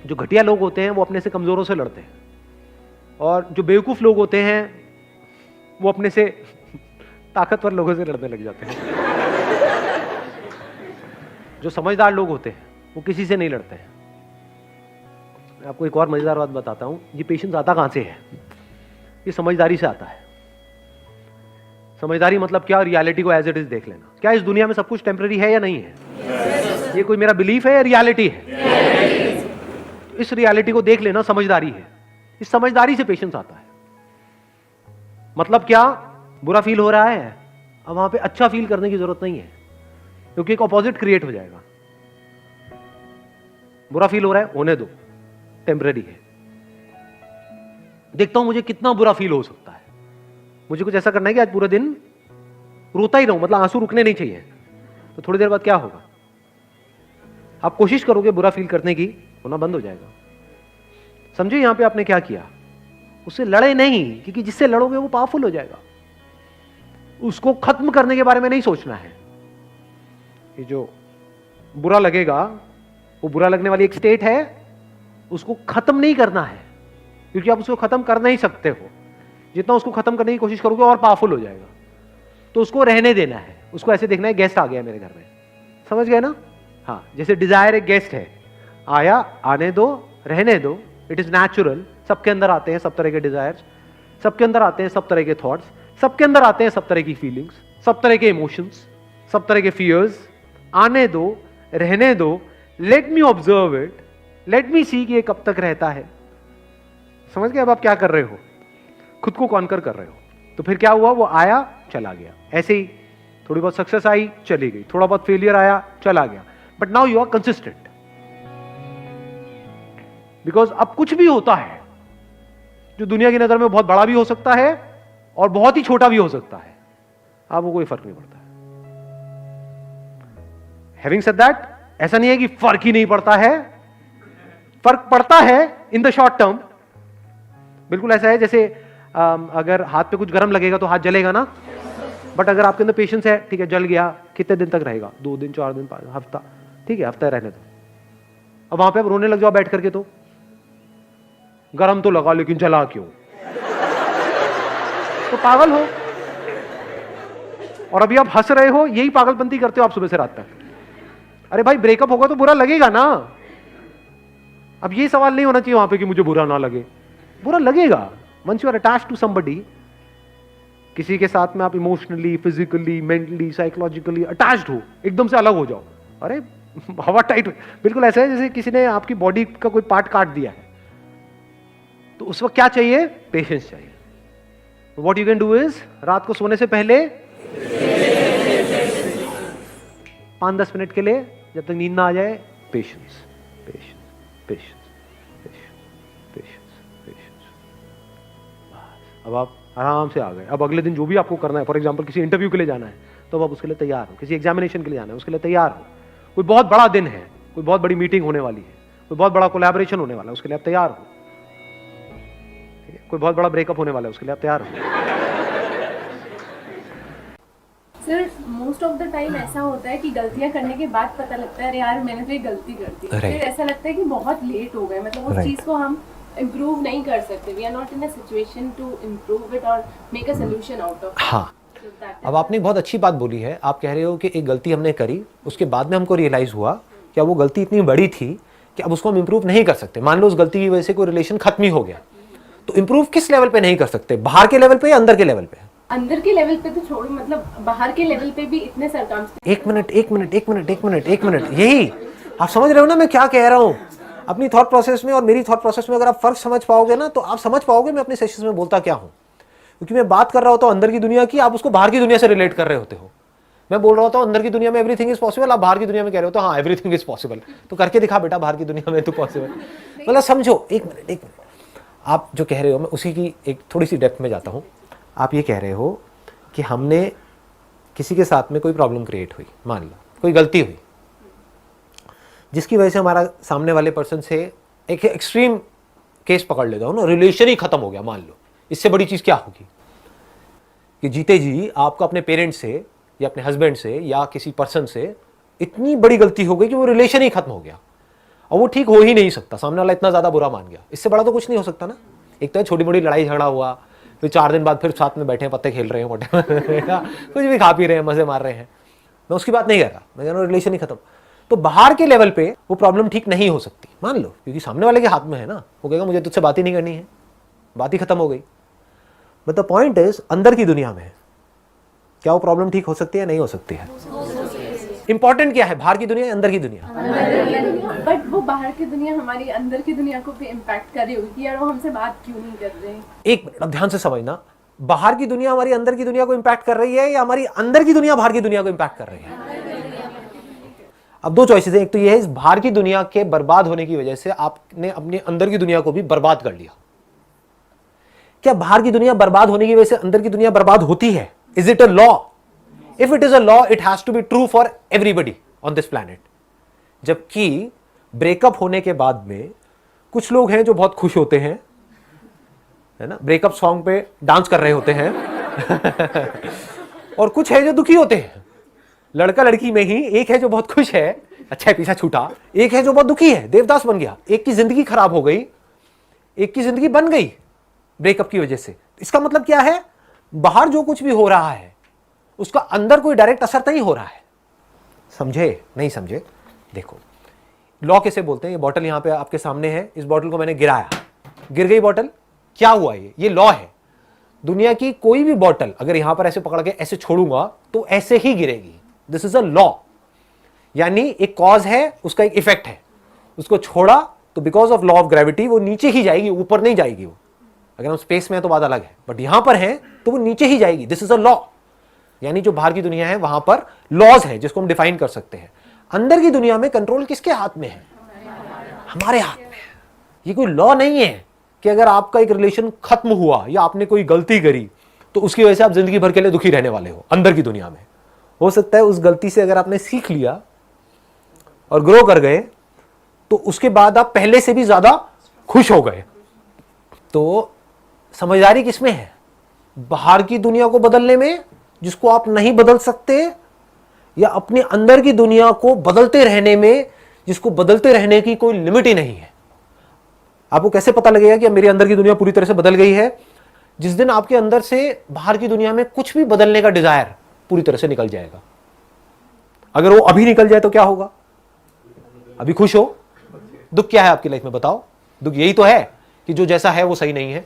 जो घटिया लोग होते हैं वो अपने से कमजोरों से लड़ते हैं, और जो बेवकूफ लोग होते हैं वो अपने से ताकतवर लोगों से लड़ने लग जाते हैं। जो समझदार लोग होते हैं वो किसी से नहीं लड़ते हैं। मैं आपको एक और मजेदार बात बताता हूं, ये पेशेंस आता कहां से है? ये समझदारी से आता है। समझदारी मतलब क्या? रियलिटी को एज इट इज देख लेना। क्या इस दुनिया में सब कुछ टेम्पररी है या नहीं है? ये कोई मेरा बिलीफ है या रियलिटी है? इस रियलिटी को देख लेना समझदारी है। इस समझदारी से पेशेंस आता है। मतलब क्या? बुरा फील हो रहा है, अब वहां पे अच्छा फील करने की जरूरत नहीं है, क्योंकि एक ऑपोजिट क्रिएट हो जाएगा। बुरा फील हो रहा है, होने दो, टेम्पररी है। देखता हूं मुझे कितना बुरा फील हो सकता है। मुझे कुछ ऐसा करना है कि आज पूरे दिन रोता ही रहूं, मतलब आंसू रुकने नहीं चाहिए। तो थोड़ी देर बाद क्या होगा? आप कोशिश करोगे बुरा फील करने की, होना बंद हो जाएगा। समझे यहां पे आपने क्या किया? उससे लड़े नहीं, क्योंकि जिससे लड़ोगे वो पावरफुल हो जाएगा। उसको खत्म करने के बारे में नहीं सोचना है। ये जो बुरा लगेगा, वो बुरा लगने वाली एक स्टेट है, उसको खत्म नहीं करना है, क्योंकि आप उसको खत्म कर नहीं सकते हो। जितना उसको खत्म करने की कोशिश करोगे और पावरफुल हो जाएगा। तो उसको रहने देना है। उसको ऐसे देखना है, गेस्ट आ गया मेरे घर में, समझ गए ना? हाँ, जैसे डिजायर एक गेस्ट है, आया, आने दो, रहने दो, इट इज नेचुरल। सबके अंदर आते हैं सब तरह के डिजायर्स, सबके अंदर आते हैं सब तरह के थॉट्स, सबके अंदर आते हैं सब तरह की फीलिंग्स, सब तरह के इमोशंस, सब तरह के फियर्स। आने दो, रहने दो, let me observe it, let me see कि ये कब तक रहता है। समझ गए अब आप क्या कर रहे हो? खुद को कॉन्कर कर रहे हो। तो फिर क्या हुआ? वो आया, चला गया। ऐसे ही थोड़ी बहुत सक्सेस आई, चली गई, थोड़ा बहुत फेलियर आया, चला गया। But now you are consistent, because अब कुछ भी होता है जो दुनिया की नजर में बहुत बड़ा भी हो सकता है और बहुत ही छोटा भी हो सकता है, आपको कोई फर्क नहीं पड़ता है। हैविंग सेड दैट, ऐसा नहीं है कि फर्क ही नहीं पड़ता है, फर्क पड़ता है इन द शॉर्ट टर्म। बिल्कुल ऐसा है जैसे अगर हाथ पे कुछ गर्म लगेगा तो हाथ जलेगा ना, बट अगर आपके अंदर पेशेंस है, ठीक है, जल गया, कितने दिन तक रहेगा? 2 दिन, 4 दिन, 5 हफ्ता, ठीक है, हफ्ता रहने दो। अब वहां पे आप रोने लग जाओ बैठ करके, तो गरम तो लगा लेकिन जला क्यों? तो पागल हो। और अभी आप हंस रहे हो, यही पागलपंती करते हो आप सुबह से रात तक। अरे भाई, ब्रेकअप होगा तो बुरा लगेगा ना। अब ये सवाल नहीं होना चाहिए वहां पे कि मुझे बुरा ना लगे। बुरा लगेगा। Once you are attached to somebody, किसी के साथ में आप emotionally, physically, mentally, psychologically attached हो, एकदम से अलग हो जाओ, अरे हवा टाइट। बिल्कुल ऐसा है जैसे किसी ने आपकी बॉडी का कोई पार्ट काट दिया है, तो उस वक्त क्या चाहिए? पेशेंस चाहिए। What you can do is, रात को सोने से पहले 5-10 मिनट के लिए, जब तक नींद ना आ जाए, patience, patience, patience, patience, patience. अब आप आराम से आ गए। अब अगले दिन जो भी आपको करना है, फॉर एग्जांपल किसी इंटरव्यू के लिए जाना है, तो अब आप उसके लिए तैयार हो। किसी एग्जामिनेशन के लिए जाना है, उसके लिए तैयार हो। कोई बहुत बड़ा दिन है, कोई बहुत बड़ी मीटिंग होने वाली है, कोई बहुत बड़ा कोलैबोरेशन होने वाला है, उसके लिए आप तैयार हो। कोई बहुत बड़ा ब्रेकअप होने वाला है, उसके लिए आप तैयार हो। Sir, most of the time ऐसा होता है कि गलतियां करने के बाद पता लगता है अरे यार मैंने तो ये गलती कर दी। फिर ऐसा लगता है कि बहुत लेट हो गए, मतलब उस चीज को हम इम्प्रूव नहीं कर सकते। We are not in a situation to improve it और make a solution out of. हाँ, अब आपने बहुत अच्छी बात बोली है। आप कह रहे हो कि एक गलती हमने करी, उसके बाद में हमको रियलाइज हुआ कि वो गलती इतनी बड़ी थी कि अब उसको हम इम्प्रूव नहीं कर सकते। मान लो उस गलती की वजह से कोई रिलेशन खत्म ही हो गया, तो इम्प्रूव किस लेवल पे नहीं कर सकते? बाहर के लेवल पे या अंदर के लेवल पे? अंदर के लेवल पे तो छोड़ो, मतलब बाहर के लेवल पे भी इतने सर्कमस्टेंसेस। एक मिनट, यही आप समझ रहे हो ना मैं क्या कह रहा हूँ? अपनी थॉट प्रोसेस में और मेरी थॉट प्रोसेस में अगर आप फर्क समझ पाओगे ना, तो आप समझ पाओगे मैं अपने सेशंस में बोलता क्या हूँ। क्योंकि मैं बात कर रहा होता हूँ अंदर की दुनिया की, आप उसको बाहर की दुनिया से रिलेट कर रहे होते हो। मैं बोल रहा होता हूँ अंदर की दुनिया में एवरीथिंग इज पॉसिबल, आप बाहर की दुनिया में कह रहे हो तो हाँ एवरीथिंग इज पॉसिबल। तो करके दिखा बेटा बाहर की दुनिया में तो पॉसिबल। मतलब समझो, एक मिनट, आप जो कह रहे हो मैं उसी की एक थोड़ी सी डेप्थ में जाता हूँ। आप ये कह रहे हो कि हमने किसी के साथ में कोई प्रॉब्लम क्रिएट हुई, मान लो कोई गलती हुई, जिसकी वजह से हमारा सामने वाले पर्सन से एक एक्सट्रीम केस पकड़ लेता हूँ ना, रिलेशन ही खत्म हो गया। मान लो इससे बड़ी चीज़ क्या होगी कि जीते जी आपको अपने पेरेंट्स से या अपने हस्बैंड से या किसी पर्सन से इतनी बड़ी गलती हो गई कि वो रिलेशन ही खत्म हो गया। और वो ठीक हो ही नहीं सकता, सामने वाला इतना ज्यादा बुरा मान गया, इससे बड़ा तो कुछ नहीं हो सकता ना। एक तो है छोटी मोटी लड़ाई झगड़ा हुआ, फिर 4 दिन बाद फिर साथ में बैठे हैं, पत्ते खेल रहे हैं, मोटे कुछ भी खा पी रहे हैं, मजे मार रहे हैं, मैं उसकी बात नहीं कर रहा, मैं कह रहा हूँ रिलेशन ही खत्म। तो बाहर के लेवल पे वो प्रॉब्लम ठीक नहीं हो सकती, मान लो, क्योंकि सामने वाले के हाथ में है ना, वो कहेगा मुझे तुझसे बात ही नहीं करनी है, बात ही खत्म हो गई। बट द पॉइंट इज अंदर की दुनिया में क्या वो प्रॉब्लम ठीक हो सकती है, नहीं हो सकती है? इंपॉर्टेंट क्या है, बाहर की दुनिया, अंदर की दुनिया? बट वो बाहर की दुनिया हमारी अंदर की दुनिया को भी इम्पैक्ट कर रही होगी कि यार वो हमसे बात क्यों नहीं कर रहे। एक मिनट अब ध्यान से समझना, बाहर की दुनिया हमारी अंदर की दुनिया को इंपैक्ट कर रही है या हमारी अंदर की दुनिया बाहर की दुनिया को इंपैक्ट कर रही है? अब 2 चॉइसेस हैं, एक तो ये है इस बाहर की दुनिया के बर्बाद होने की वजह से आपने अपने अंदर की दुनिया को भी बर्बाद कर लिया। क्या बाहर की दुनिया बर्बाद होने की वजह से अंदर की दुनिया बर्बाद होती है? Is it a law? If it is a law it has to be true for everybody on this planet. जबकि ब्रेकअप होने के बाद में कुछ लोग हैं जो बहुत खुश होते हैं, है ना, ब्रेकअप सॉन्ग पे डांस कर रहे होते हैं और कुछ है जो दुखी होते हैं। लड़का लड़की में ही एक है जो बहुत खुश है, अच्छा है पीछा छूटा, एक है जो बहुत दुखी है, देवदास बन गया। एक की जिंदगी खराब हो गई, एक की जिंदगी बन गई ब्रेकअप की वजह से। इसका मतलब क्या है, बाहर जो कुछ भी हो रहा है उसका अंदर कोई डायरेक्ट असर नहीं हो रहा है। समझे नहीं समझे? देखो लॉ कैसे बोलते हैं, ये बॉटल यहां पे आपके सामने है, इस बॉटल को मैंने गिराया, गिर गई बॉटल, क्या हुआ? ये लॉ है। दुनिया की कोई भी बॉटल अगर यहां पर ऐसे पकड़ के ऐसे छोड़ूंगा तो ऐसे ही गिरेगी। दिस इज अ लॉ, यानी एक कॉज है, उसका एक इफेक्ट है। उसको छोड़ा तो because of law of gravity वो नीचे ही जाएगी, ऊपर नहीं जाएगी। वो अगर हम स्पेस में है तो बात अलग है, बट यहां पर है तो वो नीचे ही जाएगी। दिस इज अ लॉ, यानी जो बाहर की दुनिया है वहां पर लॉज है जिसको हम डिफाइन कर सकते हैं। अंदर की दुनिया में कंट्रोल किसके हाथ में है? हमारे हाथ में है। ये कोई लॉ नहीं है कि अगर आपका एक रिलेशन खत्म हुआ या आपने कोई गलती करी तो उसकी वजह से आप जिंदगी भर के लिए दुखी रहने वाले हो। अंदर की दुनिया में हो सकता है उस गलती से अगर आपने सीख लिया और ग्रो कर गए तो उसके बाद आप पहले से भी ज्यादा खुश हो गए। तो समझदारी किसमें है? बाहर की दुनिया को बदलने में जिसको आप नहीं बदल सकते, या अपने अंदर की दुनिया को बदलते रहने में जिसको बदलते रहने की कोई लिमिट ही नहीं है। आपको कैसे पता लगेगा कि मेरे अंदर की दुनिया पूरी तरह से बदल गई है? जिस दिन आपके अंदर से बाहर की दुनिया में कुछ भी बदलने का डिजायर पूरी तरह से निकल जाएगा। अगर वो अभी निकल जाए तो क्या होगा? अभी खुश हो, दुख क्या है आपकी लाइफ में बताओ? दुख यही तो है कि जो जैसा है वो सही नहीं है,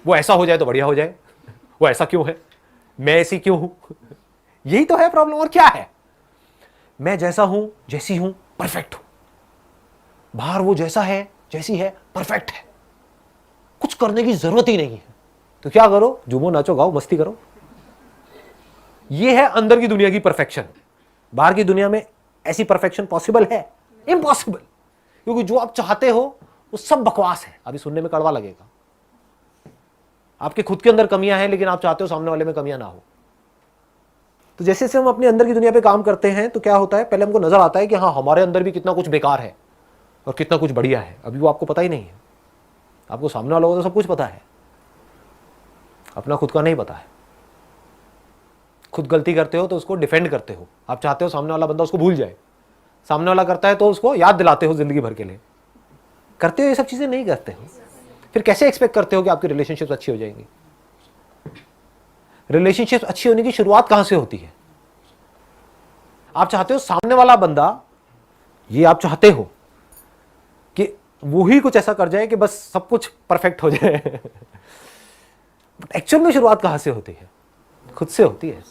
वो ऐसा हो जाए तो बढ़िया हो जाए, वो ऐसा क्यों है, मैं ऐसी क्यों हूं, यही तो है प्रॉब्लम। और क्या है? मैं जैसा हूं, जैसी हूं, परफेक्ट हूं। बाहर वो जैसा है, जैसी है, परफेक्ट है, कुछ करने की जरूरत ही नहीं है। तो क्या करो? झूमो, नाचो, गाओ, मस्ती करो। ये है अंदर की दुनिया की परफेक्शन। बाहर की दुनिया में ऐसी परफेक्शन पॉसिबल है? इम्पॉसिबल, क्योंकि जो आप चाहते हो वो सब बकवास है। अभी सुनने में कड़वा लगेगा, आपके खुद के अंदर कमियां हैं लेकिन आप चाहते हो सामने वाले में कमियां ना हो। तो जैसे जैसे हम अपने अंदर की दुनिया पे काम करते हैं तो क्या होता है, पहले हमको नजर आता है कि हाँ हमारे अंदर भी कितना कुछ बेकार है और कितना कुछ बढ़िया है। अभी वो आपको पता ही नहीं है। आपको सामने वालों को तो सब कुछ पता है, अपना खुद का नहीं पता है। खुद गलती करते हो तो उसको डिफेंड करते हो, आप चाहते हो सामने वाला बंदा उसको भूल जाए। सामने वाला करता है तो उसको याद दिलाते हो जिंदगी भर के लिए। करते हो ये सब चीजें? नहीं करते हो। फिर कैसे एक्सपेक्ट करते हो कि आपकी रिलेशनशिप अच्छी हो जाएंगी? रिलेशनशिप अच्छी होने की शुरुआत कहां से होती है? आप चाहते हो सामने वाला बंदा, ये आप चाहते हो कि वो ही कुछ ऐसा कर जाए कि बस सब कुछ परफेक्ट हो जाए। बट एक्चुअल में शुरुआत कहां से होती है? खुद से होती है।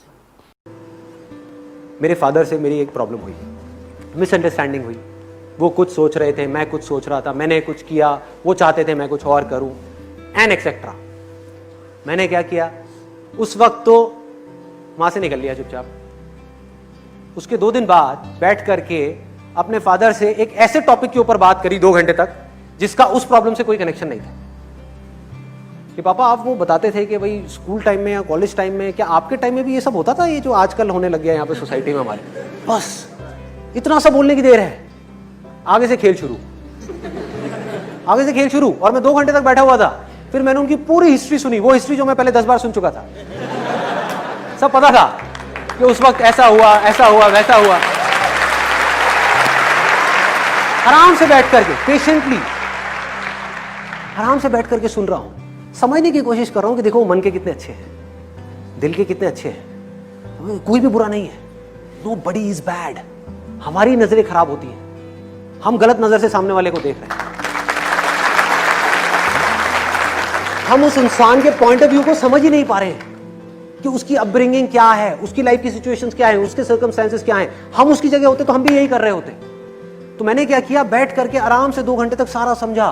मेरे फादर से मेरी एक प्रॉब्लम हुई, मिसअंडरस्टैंडिंग हुई। वो कुछ सोच रहे थे, मैं कुछ सोच रहा था, मैंने कुछ किया, वो चाहते थे मैं कुछ और करूं, एंड एक्सेट्रा। मैंने क्या किया? उस वक्त तो वहां से निकल लिया चुपचाप। उसके 2 दिन बाद बैठ करके अपने फादर से एक ऐसे टॉपिक के ऊपर बात करी 2 घंटे तक जिसका उस प्रॉब्लम से कोई कनेक्शन नहीं था। कि पापा आप वो बताते थे कि भाई स्कूल टाइम में या कॉलेज टाइम में, क्या आपके टाइम में भी ये सब होता था, ये जो आजकल होने लग गया यहाँ पे सोसाइटी में हमारे? बस इतना सा बोलने की देर है, आगे से खेल शुरू, आगे से खेल शुरू। और मैं 2 घंटे तक बैठा हुआ था। फिर मैंने उनकी पूरी हिस्ट्री सुनी, वो हिस्ट्री जो मैं पहले 10 बार सुन चुका था। सब पता था कि उस वक्त ऐसा हुआ, वैसा हुआ। आराम से बैठ करके, पेशेंटली आराम से बैठ करके सुन रहा हूं, समझने की कोशिश कर रहा हूं कि देखो मन के कितने अच्छे हैं, दिल के कितने अच्छे हैं, कोई भी बुरा नहीं है, नो बडी इज बैड। हमारी नजरें खराब होती हैं, हम गलत नजर से सामने वाले को देख रहे हैं, हम उस इंसान के पॉइंट ऑफ व्यू को समझ ही नहीं पा रहे हैं कि उसकी अपब्रिंगिंग क्या है, उसकी लाइफ की सिचुएशंस क्या है, उसके सर्कमस्टेंसेस क्या हैं। हम उसकी जगह होते तो हम भी यही कर रहे होते। तो मैंने क्या किया, बैठ करके आराम से 2 घंटे तक सारा समझा,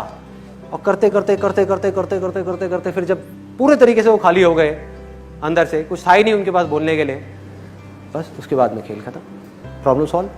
और करते करते करते करते करते करते करते करते फिर जब पूरे तरीके से वो खाली हो गए, अंदर से कुछ था ही नहीं उनके पास बोलने के लिए, बस उसके बाद में खेल खत्म, प्रॉब्लम सॉल्व।